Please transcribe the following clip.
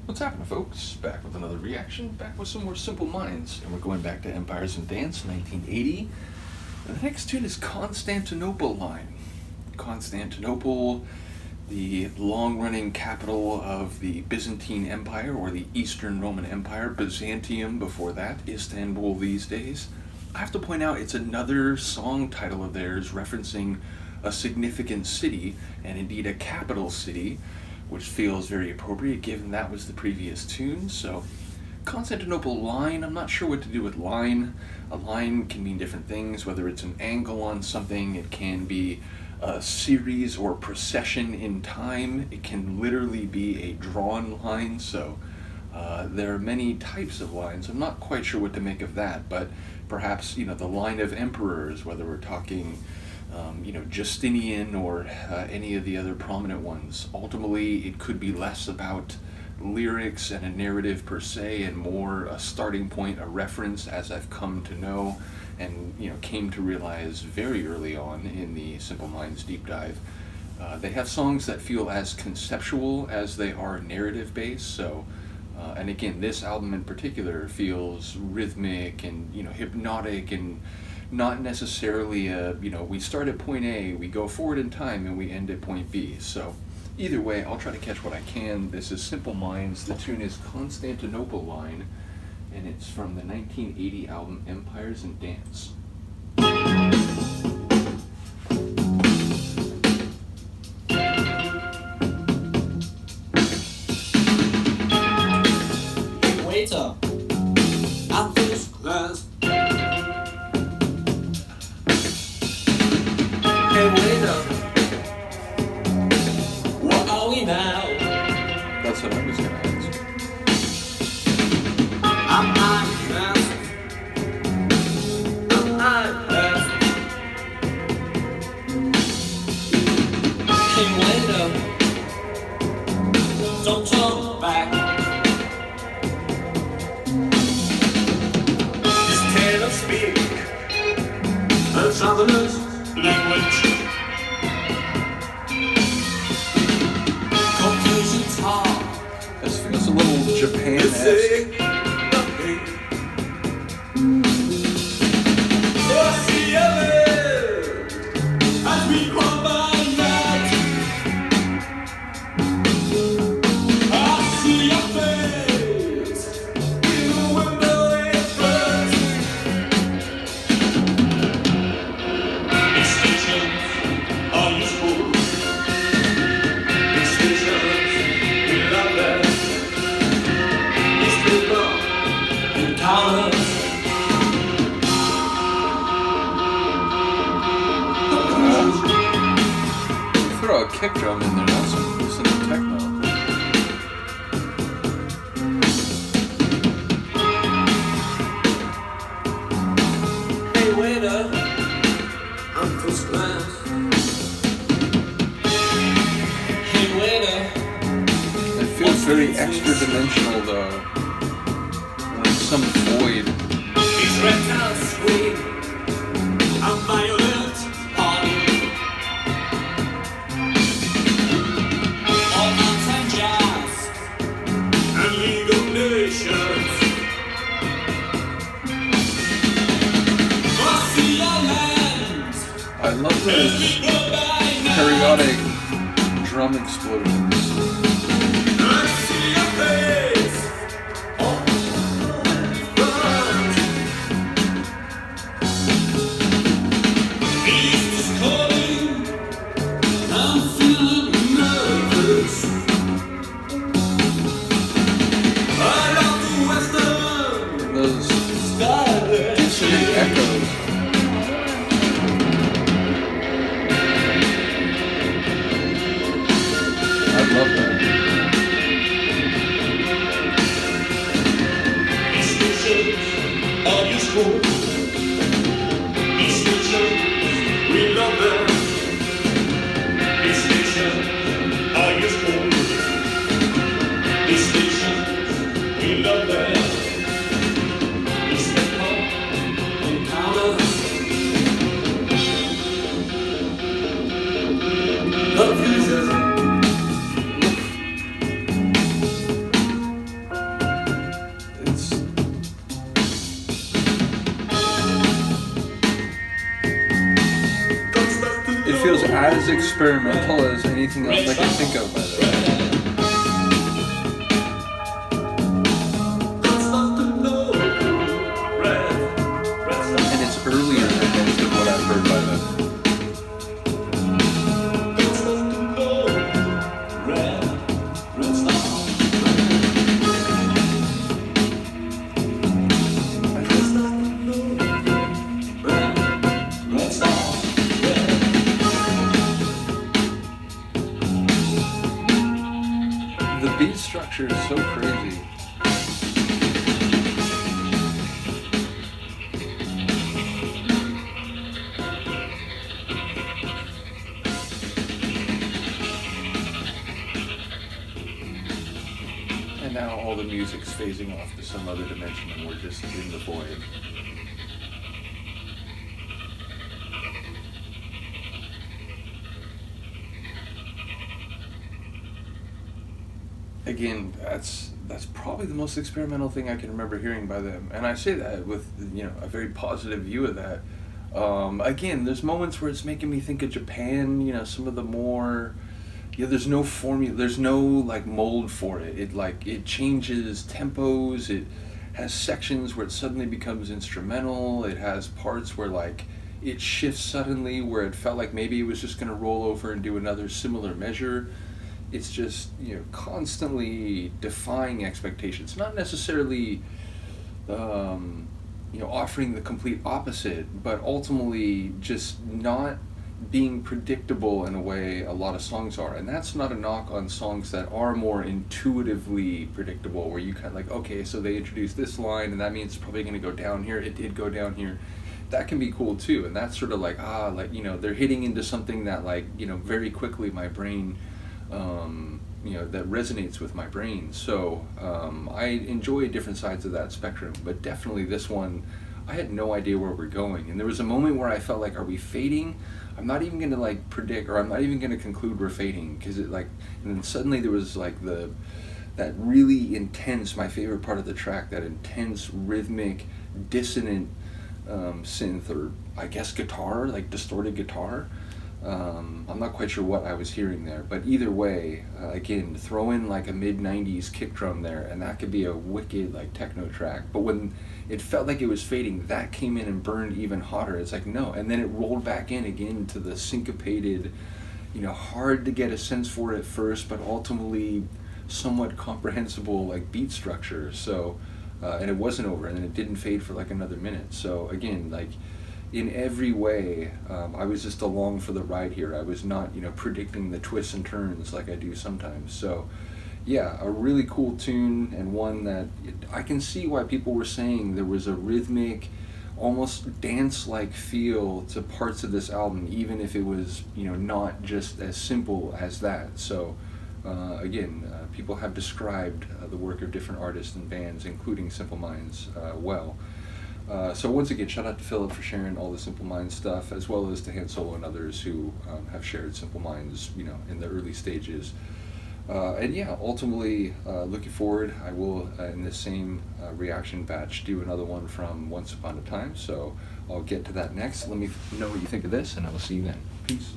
What's happening, folks? Back with another reaction, back with some more Simple Minds, and we're going back to Empires and Dance, 1980. And the next tune is Constantinople Line. Constantinople, the long-running capital of the Byzantine Empire, or the Eastern Roman Empire, Byzantium before that, Istanbul these days. I have to point out, it's another song title of theirs referencing a significant city, and indeed a capital city, which feels very appropriate given that was the previous tune. So Constantinople Line, I'm not sure what to do with line. A line can mean different things, whether it's an angle on something, it can be a series or procession in time, it can literally be a drawn line. So there are many types of lines. I'm not quite sure what to make of that, but perhaps, the line of emperors, whether we're talking Justinian or any of the other prominent ones. Ultimately, it could be less about lyrics and a narrative per se, and more a starting point, a reference, as I've come to know and came to realize very early on in the Simple Minds deep dive. They have songs that feel as conceptual as they are narrative based. So, and again, this album in particular feels rhythmic and hypnotic, and not necessarily we start at point A, we go forward in time, and we end at point B. So either way, I'll try to catch what I can. This is Simple Minds. The tune is Constantinople Line, and it's from the 1980 album Empires and Dance. Waiter, I'm first class. Hey waiter, what are we now? That's what I was going to ask. I'm not best. I'm not best. Hey waiter, don't turn back. This cannot speak a traveler's language. Confusion's hard. This feels a little Japan-esque. Throw a kick drum in there, that's some techno. Hey waiter, I'm first class. Hey waiter, It feels very extra-dimensional though. Like some void. these reptiles scream. I'm violent, party. All arts and jazz and League of Nations. I see your land. I love those periodic drum explosions. I see your face. East is calling. I'm feeling nervous. I love the western Those skyline. dissonant echoes. I love that. These stations are useful. These stations, we love them. These stations are useful. These stations, we love them. We step up and count us. The future. as experimental as anything else I can think of, by the way. And it's earlier than most of what I've heard by them. The beat structure is so crazy. And now all the music's phasing off to some other dimension and we're just in the void. Again, that's probably the most experimental thing I can remember hearing by them, and I say that with a very positive view of that. Again, there's moments where it's making me think of Japan. Some of the more there's no formula, there's no like mold for it. It changes tempos. It has sections where it suddenly becomes instrumental. It has parts where like it shifts suddenly, where it felt like maybe it was just going to roll over and do another similar measure. It's just constantly defying expectations, not necessarily offering the complete opposite, but ultimately just not being predictable in a way a lot of songs are. And that's not a knock on songs that are more intuitively predictable, where you kind of like, okay, so they introduced this line and that means it's probably going to go down here. It did go down here. That can be cool too. And that's sort of like they're hitting into something that very quickly my brain that resonates with my brain. So I enjoy different sides of that spectrum, but definitely this one, I had no idea where we're going. And there was a moment where I felt like, are we fading? I'm not even going to predict, or I'm not even going to conclude we're fading, because and then suddenly there was that really intense, my favorite part of the track, that intense rhythmic dissonant synth, or I guess guitar, like distorted guitar. I'm not quite sure what I was hearing there, but either way, again, throw in like a mid-90s kick drum there, and that could be a wicked techno track. But when it felt like it was fading, that came in and burned even hotter. It's like, no. And then it rolled back in again to the syncopated, hard to get a sense for at first, but ultimately somewhat comprehensible beat structure. So and it wasn't over, and then it didn't fade for another minute. So again, in every way, I was just along for the ride here. I was not, predicting the twists and turns like I do sometimes. So, yeah, a really cool tune, and one that I can see why people were saying there was a rhythmic, almost dance-like feel to parts of this album, even if it was, not just as simple as that. So, again, people have described the work of different artists and bands, including Simple Minds, well. So once again, shout out to Philip for sharing all the Simple Minds stuff, as well as to Han Solo and others who have shared Simple Minds, in the early stages. And yeah, ultimately, looking forward, I will, in this same reaction batch, do another one from Once Upon a Time. So I'll get to that next. Let me know what you think of this, and I will see you then. Peace.